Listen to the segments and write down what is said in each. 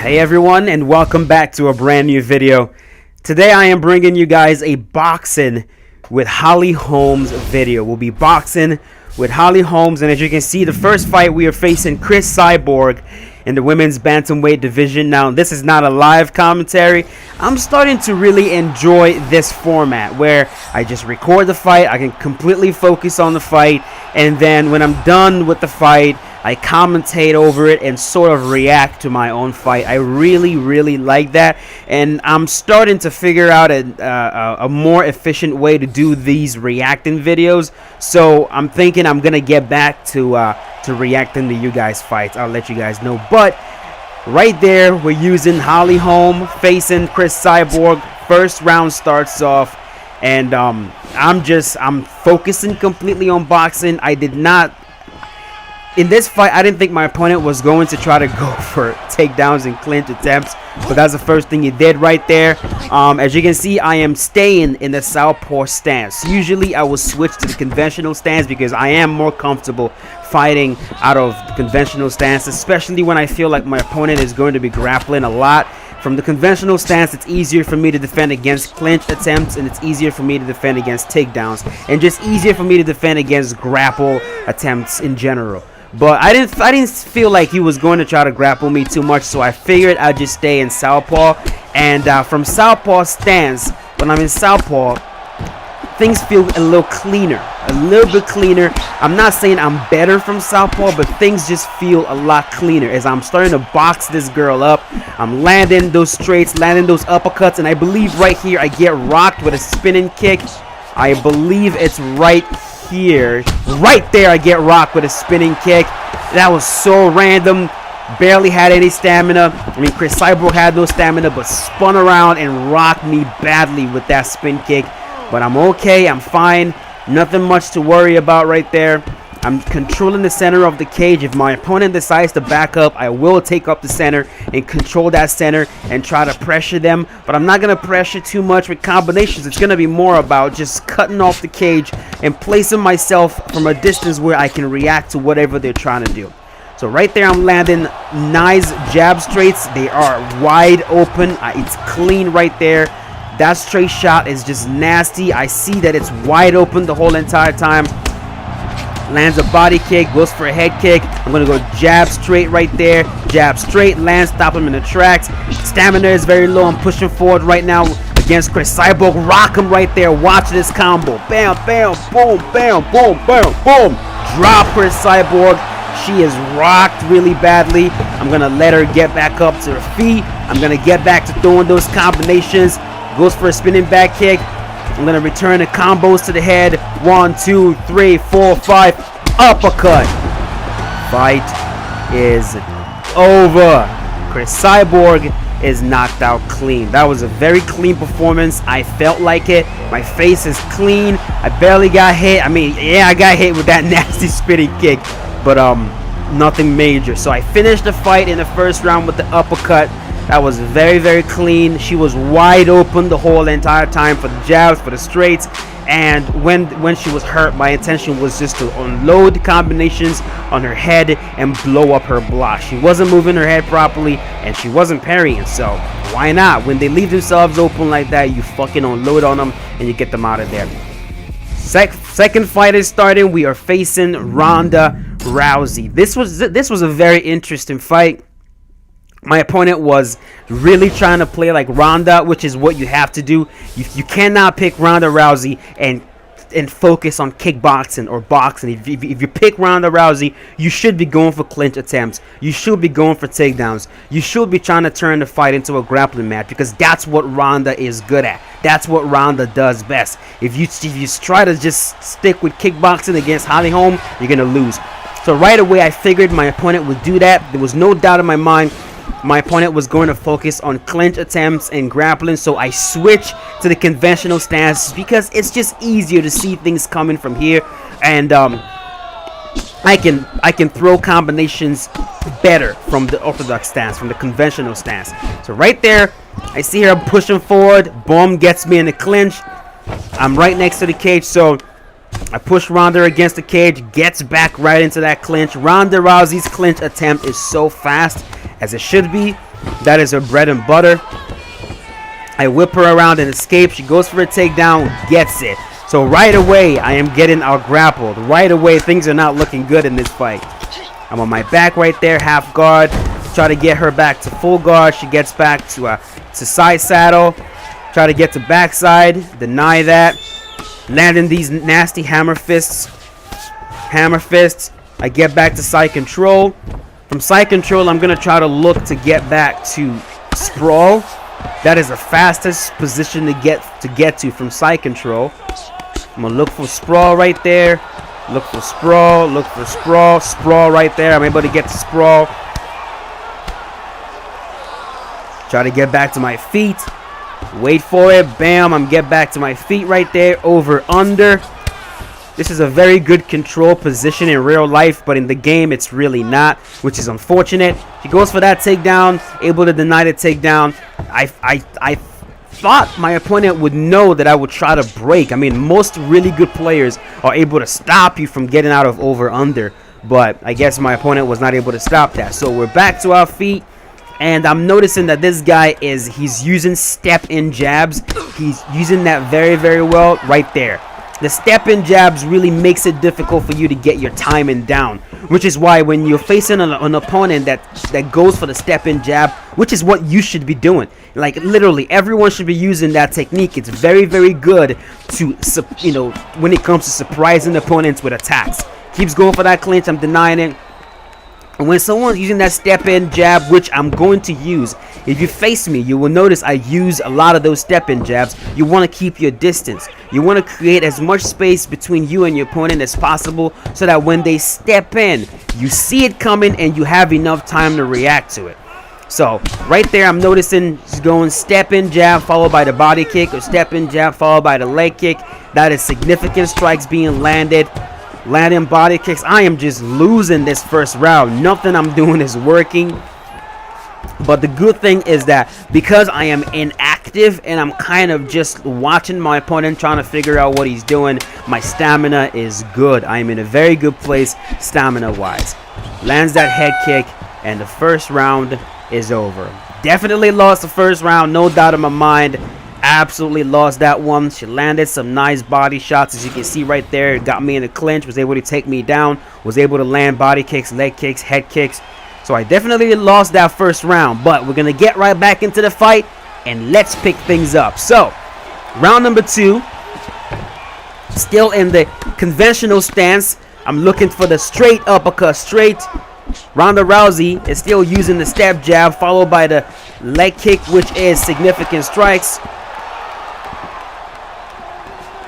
Hey everyone, and welcome back to a brand new video. Today I am bringing you guys a boxing with Holly Holm's video. We'll be boxing with Holly Holmes, and as you can see, the first fight we are facing Cyborg in the women's bantamweight division. Now, this is not a live commentary. I'm starting to really enjoy this format where I just record the fight, I can completely focus on the fight, and then when I'm done with the fight, I commentate over it and sort of react to my own fight. I really like that, and I'm starting to figure out a more efficient way to do these reacting videos. So I'm thinking I'm gonna get back to reacting to you guys' fights. I'll let you guys know. But right there, we're using Holly Holm facing Cyborg. First round starts off, and I'm focusing completely on boxing. In this fight, I didn't think my opponent was going to try to go for takedowns and clinch attempts, but that's the first thing he did right there. As you can see, I am staying in the southpaw stance. Usually, I will switch to the conventional stance because I am more comfortable fighting out of the conventional stance, especially when I feel like my opponent is going to be grappling a lot. From the conventional stance, it's easier for me to defend against clinch attempts, and it's easier for me to defend against takedowns, and just easier for me to defend against grapple attempts in general. But I didn't feel like he was going to try to grapple me too much, so I figured I'd just stay in southpaw. And from southpaw stance, when I'm in southpaw, things feel a little cleaner, a little bit cleaner. I'm not saying I'm better from southpaw, but things just feel a lot cleaner as I'm starting to box this girl up. I'm landing those straights, landing those uppercuts, and I believe right here I get rocked with a spinning kick. I believe it's right here. Right there I get rocked with a spinning kick. That was so random. Barely had any stamina. I mean, Cyborg had no stamina, but spun around and rocked me badly with that spin kick. But I'm okay. I'm fine. Nothing much to worry about right there. I'm controlling the center of the cage. If my opponent decides to back up, I will take up the center and control that center and try to pressure them. But I'm not going to pressure too much with combinations. It's going to be more about just cutting off the cage and placing myself from a distance where I can react to whatever they're trying to do. So right there, I'm landing nice jab straights. They are wide open. It's clean right there. That straight shot is just nasty. I see that it's wide open the whole entire time. Lands a body kick, goes for a head kick. I'm going to go jab straight right there. Jab straight, land, stop him in the tracks. Stamina is very low. I'm pushing forward right now against Cyborg. Rock him right there. Watch this combo. Bam, bam, boom, bam, boom, bam, boom. Drop Cyborg. She is rocked really badly. I'm going to let her get back up to her feet. I'm going to get back to throwing those combinations. Goes for a spinning back kick. I'm going to return the combos to the head. 1, 2, 3, 4, 5. Uppercut. Fight is over. Cyborg is knocked out clean. That was a very clean performance. I felt like it. My face is clean. I barely got hit. I mean, yeah, I got hit with that nasty spinning kick, but nothing major. So I finished the fight in the first round with the uppercut. That was very clean. She was wide open the whole entire time for the jabs, for the straights. And when she was hurt, my intention was just to unload combinations on her head and blow up her block. She wasn't moving her head properly, and she wasn't parrying. So why not? When they leave themselves open like that, you fucking unload on them and you get them out of there. Second fight is starting. We are facing Ronda Rousey. This was a very interesting fight. My opponent was really trying to play like Ronda, which is what you have to do. You cannot pick Ronda Rousey and focus on kickboxing or boxing. If you pick Ronda Rousey, you should be going for clinch attempts. You should be going for takedowns. You should be trying to turn the fight into a grappling match because that's what Ronda is good at. That's what Ronda does best. If you try to just stick with kickboxing against Holly Holm, you're going to lose. So right away, I figured my opponent would do that. There was no doubt in my mind. My opponent was going to focus on clinch attempts and grappling, so I switched to the conventional stance because it's just easier to see things coming from here, and I can throw combinations better from the orthodox stance, from the conventional stance. So right there, I see her pushing forward. Boom, gets me in the clinch. I'm right next to the cage, so I push Ronda against the cage, gets back right into that clinch. Ronda Rousey's clinch attempt is so fast, as it should be. That is her bread and butter. I whip her around and escape. She goes for a takedown, gets it. So right away, I am getting out grappled. Right away, things are not looking good in this fight. I'm on my back right there, half guard. Try to get her back to full guard. She gets back to side saddle. Try to get to backside. Deny that. Landing these nasty hammer fists. Hammer fists. I get back to side control. From side control, I'm going to try to look to get back to sprawl. That is the fastest position to get to from side control. I'm going to look for sprawl right there. Look for sprawl. Look for sprawl. Sprawl right there. I'm able to get to sprawl. Try to get back to my feet. Wait for it. Bam. I'm get back to my feet right there. Over, under. This is a very good control position in real life, but in the game, it's really not, which is unfortunate. She goes for that takedown, able to deny the takedown. I thought my opponent would know that I would try to break. I mean, most really good players are able to stop you from getting out of over, under, but I guess my opponent was not able to stop that. So we're back to our feet. And I'm noticing that this guy he's using step-in jabs. He's using that very, very well right there. The step-in jabs really makes it difficult for you to get your timing down, which is why when you're facing an opponent that goes for the step-in jab, which is what you should be doing. Like literally, everyone should be using that technique. It's very, very good to, when it comes to surprising opponents with attacks. Keeps going for that clinch. I'm denying it. And when someone's using that step-in jab, which I'm going to use, if you face me, you will notice I use a lot of those step-in jabs. You want to keep your distance. You want to create as much space between you and your opponent as possible so that when they step in, you see it coming and you have enough time to react to it. So, right there, I'm noticing she's going step-in jab followed by the body kick, or step-in jab followed by the leg kick. That is significant strikes being landed. Landing body kicks. I am just losing this first round. Nothing I'm doing is working. But the good thing is that because I am inactive and I'm kind of just watching my opponent, trying to figure out what he's doing, my stamina is good. I am in a very good place stamina-wise. Lands that head kick, and the first round is over. Definitely lost the first round, no doubt in my mind. Absolutely lost that one. She landed some nice body shots, as you can see right there. It got me in a clinch, was able to take me down, was able to land body kicks, leg kicks, head kicks. So I definitely lost that first round, but we're going to get right back into the fight, and let's pick things up. So, round number 2, still in the conventional stance. I'm looking for the straight uppercut, straight. Ronda Rousey is still using the step jab, followed by the leg kick, which is significant strikes.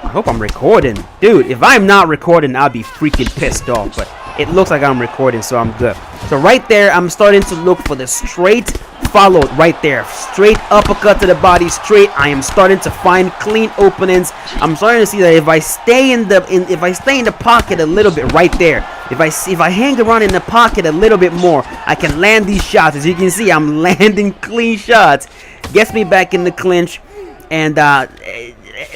I hope I'm recording. Dude, if I'm not recording, I'll be freaking pissed off. But it looks like I'm recording, so I'm good. So right there, I'm starting to look for the straight followed right there. Straight uppercut to the body, straight. I am starting to find clean openings. I'm starting to see that if I stay in the pocket a little bit right there, if I hang around in the pocket a little bit more, I can land these shots. As you can see, I'm landing clean shots. Gets me back in the clinch, and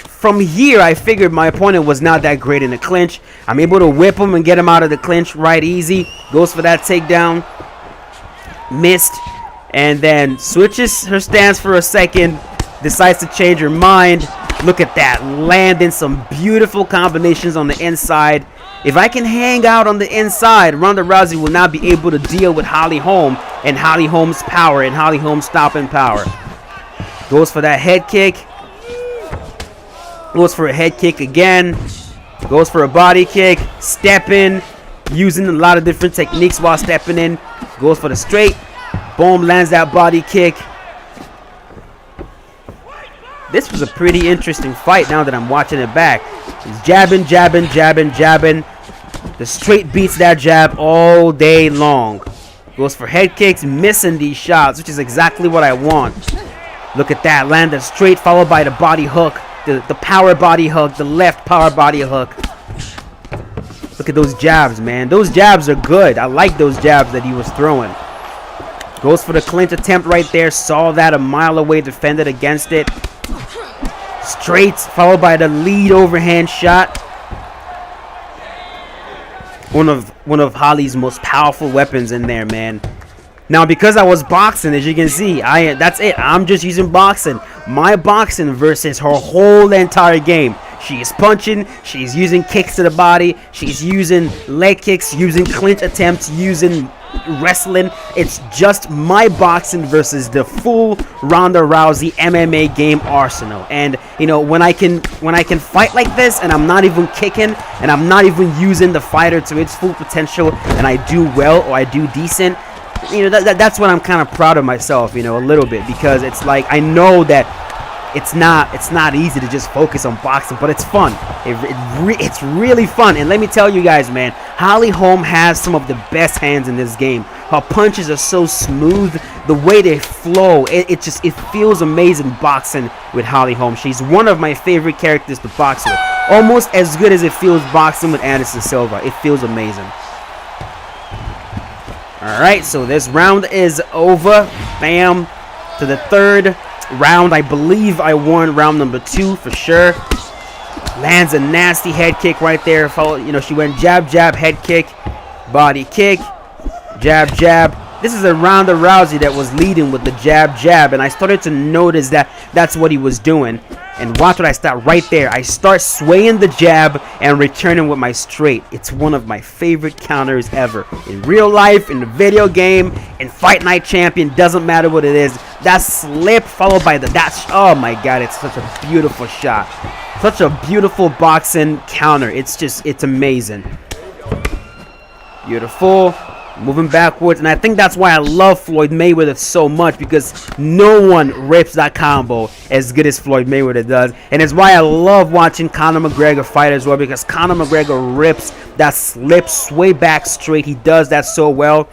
from here, I figured my opponent was not that great in the clinch. I'm able to whip him and get him out of the clinch right easy. Goes for that takedown. Missed. And then switches her stance for a second. Decides to change her mind. Look at that. Landing some beautiful combinations on the inside. If I can hang out on the inside, Ronda Rousey will not be able to deal with Holly Holm and Holly Holm's power and Holly Holm's stopping power. Goes for that head kick. Goes for a head kick again. Goes for a body kick. Step in. Using a lot of different techniques while stepping in. Goes for the straight. Boom. Lands that body kick. This was a pretty interesting fight now that I'm watching it back. He's jabbing, jabbing, jabbing, jabbing. The straight beats that jab all day long. Goes for head kicks. Missing these shots, which is exactly what I want. Look at that. Landed straight followed by the body hook. The power body hook, the left power body hook. Look at those jabs, man. Those jabs are good. I like those jabs that he was throwing. Goes for the clinch attempt right there. Saw that a mile away, defended against it. Straight, followed by the lead overhand shot. One of Holly's most powerful weapons in there, man. Now, because I was boxing, as you can see, that's it. I'm just using boxing. My boxing versus her whole entire game. She's punching, she's using kicks to the body, she's using leg kicks, using clinch attempts, using wrestling. It's just my boxing versus the full Ronda Rousey MMA game arsenal. And you know, when I can fight like this and I'm not even kicking and I'm not even using the fighter to its full potential, and I do well or I do decent, you know, that's when I'm kind of proud of myself, you know, a little bit, because it's like I know that it's not easy to just focus on boxing, but it's fun. It's really fun. And let me tell you guys, man, Holm has some of the best hands in this game. Her punches are so smooth, the way they flow, it feels amazing boxing with Holm. She's one of my favorite characters to box with, almost as good as it feels boxing with Anderson Silva. It feels amazing. Alright, so this round is over. Bam. To the third round. I believe I won round number 2 for sure. Lands a nasty head kick right there. You know, she went jab, jab, head kick, body kick, jab, jab. This is a Ronda Rousey that was leading with the jab, jab, and I started to notice that that's what he was doing. And watch what I start right there. I start swaying the jab and returning with my straight. It's one of my favorite counters ever. In real life, in the video game, in Fight Night Champion, doesn't matter what it is. That slip followed by the dash. Oh my god, it's such a beautiful shot. Such a beautiful boxing counter. It's amazing. Beautiful. Moving backwards, and I think that's why I love Floyd Mayweather so much, because no one rips that combo as good as Floyd Mayweather does. And it's why I love watching Conor McGregor fight as well, because Conor McGregor rips that slip sway back straight. He does that so well.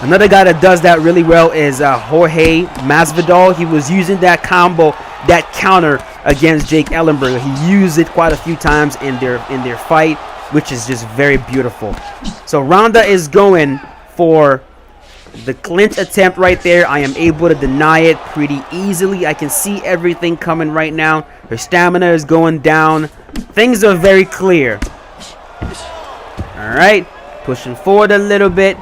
Another guy that does that really well is Jorge Masvidal. He was using that combo, that counter against Jake Ellenberger. He used it quite a few times in their fight, which is just very beautiful. So Ronda is going for the clinch attempt right there. I am able to deny it pretty easily. I can see everything coming right now. Her stamina is going down. Things are very clear. Alright, pushing forward a little bit.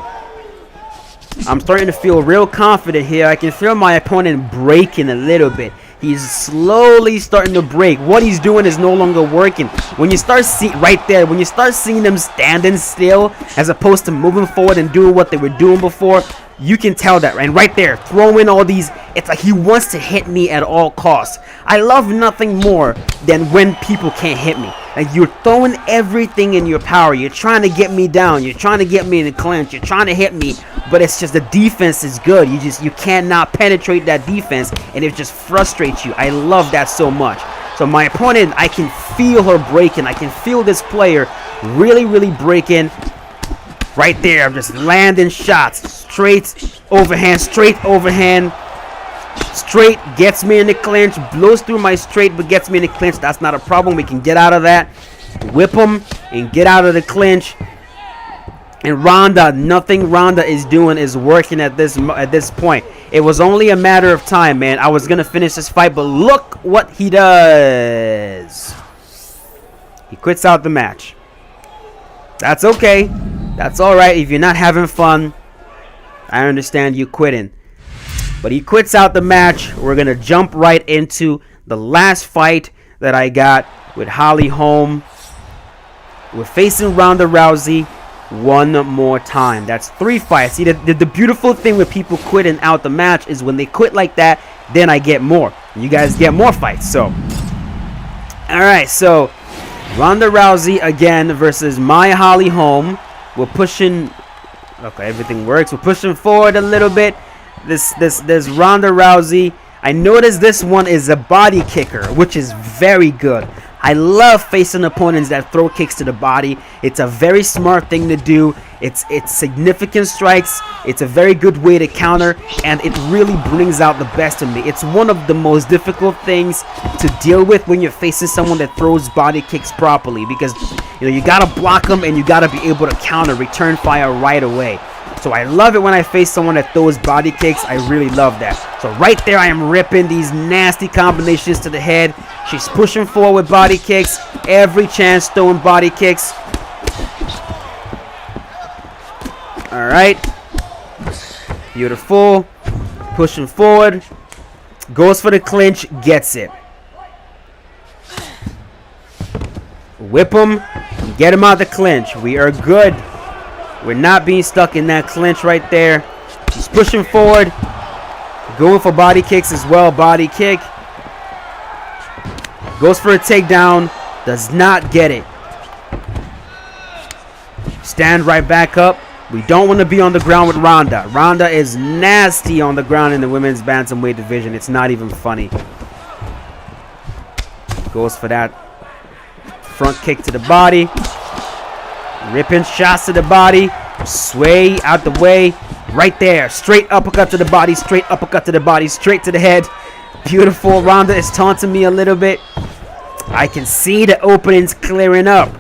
I'm starting to feel real confident here. I can feel my opponent breaking a little bit. He's slowly starting to break. What he's doing is no longer working. When you start right there, when you start seeing them standing still as opposed to moving forward and doing what they were doing before, you can tell that. And right there, throwing all these, it's like he wants to hit me at all costs. I love nothing more than when people can't hit me. Like, you're throwing everything in your power. You're trying to get me down. You're trying to get me in the clinch. You're trying to hit me, but it's just the defense is good. You cannot penetrate that defense, and it just frustrates you. I love that so much. So my opponent, I can feel her breaking. I can feel this player really, really breaking. Right there, I'm just landing shots. Straight overhand, straight gets me in the clinch, blows through my straight but gets me in the clinch. That's not a problem. We can get out of that, whip him and get out of the clinch. And Ronda, nothing Ronda is doing is working at this point. It was only a matter of time, man. I was gonna finish this fight, but look what he does. He quits out the match. That's okay. That's alright. If you're not having fun, I understand you quitting. But he quits out the match. We're going to jump right into the last fight that I got with Holm. We're facing Ronda Rousey one more time. That's 3 fights. See, the beautiful thing with people quitting out the match is when they quit like that, then I get more. You guys get more fights. So, alright, so Ronda Rousey again versus my Holm. We're pushing. Okay, everything works. We're pushing forward a little bit. This Ronda Rousey. I noticed this one is a body kicker, which is very good. I love facing opponents that throw kicks to the body. It's a very smart thing to do. It's significant strikes. It's a very good way to counter, and it really brings out the best in me. It's one of the most difficult things to deal with when you're facing someone that throws body kicks properly, because you gotta block them and you gotta be able to counter, return fire right away. So I love it when I face someone that throws body kicks. I really love that. So right there, I am ripping these nasty combinations to the head. She's pushing forward with body kicks. Every chance throwing body kicks. All right. Beautiful. Pushing forward. Goes for the clinch. Gets it. Whip him. Get him out the clinch. We are good. We're not being stuck in that clinch right there. He's pushing forward. Going for body kicks as well. Body kick. Goes for a takedown. Does not get it. Stand right back up. We don't want to be on the ground with Ronda. Ronda is nasty on the ground in the women's bantamweight division. It's not even funny. Goes for that front kick to the body. Ripping shots to the body. Sway out the way. Right there. Straight uppercut to the body. Straight uppercut to the body. Straight to the head. Beautiful. Ronda is taunting me a little bit. I can see the openings clearing up.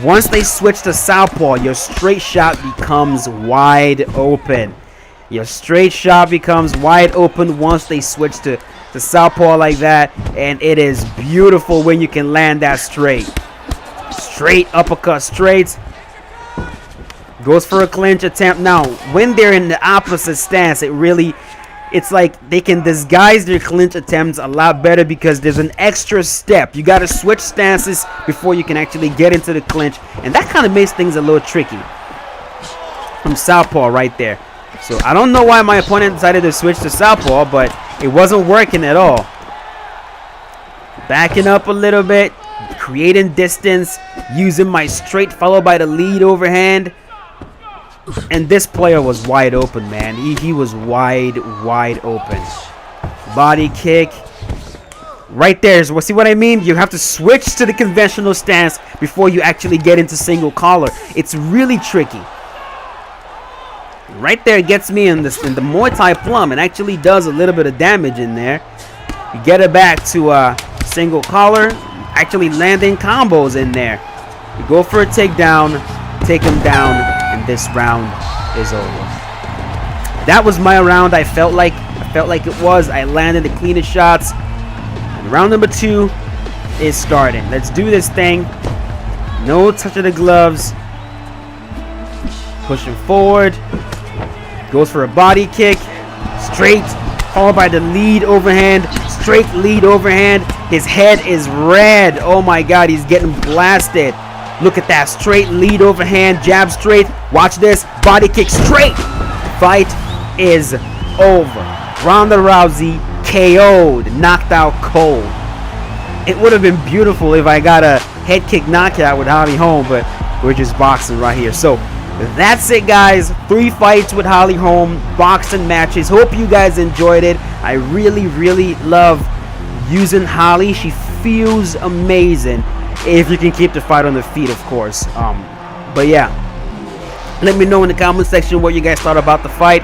Once they switch to southpaw, your straight shot becomes wide open. Your straight shot becomes wide open once they switch to southpaw like that. And it is beautiful when you can land that straight. Straight uppercut, straight. Goes for a clinch attempt. Now, when they're in the opposite stance, it's like they can disguise their clinch attempts a lot better because there's an extra step. You got to switch stances before you can actually get into the clinch, and that kind of makes things a little tricky. From southpaw right there. So I don't know why my opponent decided to switch to southpaw, but it wasn't working at all. Backing up a little bit, creating distance, using my straight followed by the lead overhand. And this player was wide open, man. He was wide open. Body kick. Right there. See what I mean? You have to switch to the conventional stance before you actually get into single collar. It's really tricky. Right there gets me in the Muay Thai plum. It actually does a little bit of damage in there. You get it back to single collar. Actually landing combos in there. You go for a takedown. Take him down. And this round is over. That was my round. I felt like it was. I landed the cleanest shots. And round number 2 is starting. Let's do this thing. No touch of the gloves. Pushing forward. Goes for a body kick. Straight. Followed by the lead overhand. Straight lead overhand. His head is red. Oh my God, he's getting blasted. Look at that. Straight lead overhand. Jab straight. Watch this. Body kick straight. Fight is over. Ronda Rousey KO'd. Knocked out cold. It would have been beautiful if I got a head kick knockout with Holly Holm, but we're just boxing right here. So that's it, guys. 3 fights with Holly Holm. Boxing matches. Hope you guys enjoyed it. I really love using Holly. She feels amazing. If you can keep the fight on the feet, of course. But yeah, let me know in the comment section what you guys thought about the fight.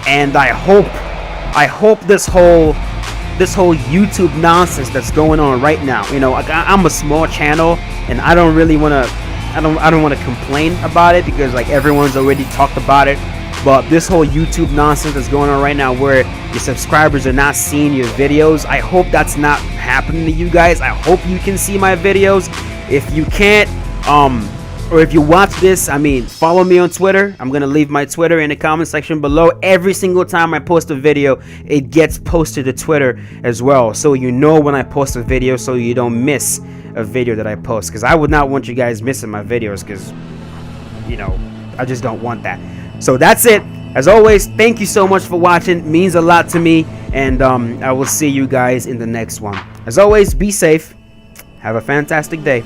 And I hope this whole YouTube nonsense that's going on right now. You know, I'm a small channel, and I don't really want to. I don't want to complain about it because like everyone's already talked about it. But this whole YouTube nonsense that's going on right now where your subscribers are not seeing your videos, I hope that's not happening to you guys. I hope you can see my videos. If you can't, or if you watch this, I mean, follow me on Twitter. I'm going to leave my Twitter in the comment section below. Every single time I post a video, it gets posted to Twitter as well. So you know when I post a video so you don't miss a video that I post. Because I would not want you guys missing my videos because, you know, I just don't want that. So that's it. As always, thank you so much for watching. It means a lot to me. And I will see you guys in the next one. As always, be safe. Have a fantastic day.